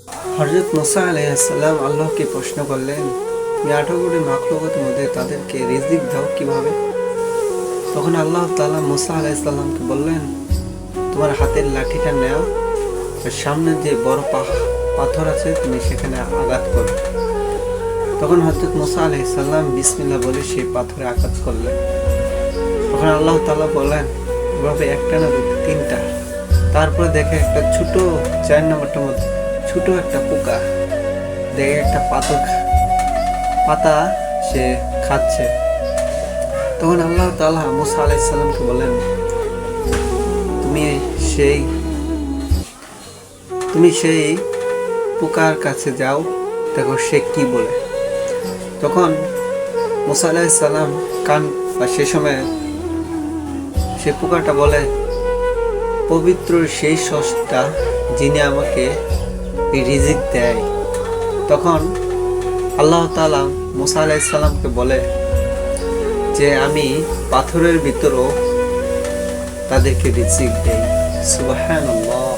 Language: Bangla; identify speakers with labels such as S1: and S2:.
S1: হযরত মুসা আলাইহিস সালাম আল্লাহকে প্রশ্ন করলেন, এই 18 কোটি মাখলুকাতের মধ্যে তাদেরকে রিজিক দাও কিভাবে? তখন আল্লাহ তাআলা মুসা আলাইহিস সালামকে বললেন, তোমার হাতের লাঠিটা নাও, আর সামনে যে বড় পাথর আছে তুমি সেখানে আঘাত করো। তখন হযরত মুসা আলাইহিস সালাম বিসমিল্লাহ বলে সেই পাথরে আঘাত করলেন। তখন আল্লাহ তাআলা বললেন, এভাবে একটা না দুটো তিনটা। তারপরে দেখে একটা ছোট 4 নম্বরটার মধ্যে ছোট একটা পোকা, দেখে একটা পাতা সে খাচ্ছে। তখন আল্লাহ তাআলা মুসা আলাইহিস সালামকে বলেন, তুমি সেই তুমি সেই পোকার কাছে যাও, দেখো সে কি বলে। তখন মুসা আলাইহিস সালাম সে সময় সে পোকাটা বলে, পবিত্র সেই স্রষ্টা যিনি আমাকে এই রিজিক দেয়। তখন আল্লাহ তাআলা মুসা আলাইহিস সালামকে বলে যে আমি পাথরের ভিতরও তাদেরকে রিজিক দেই। সুবহানাল্লাহ।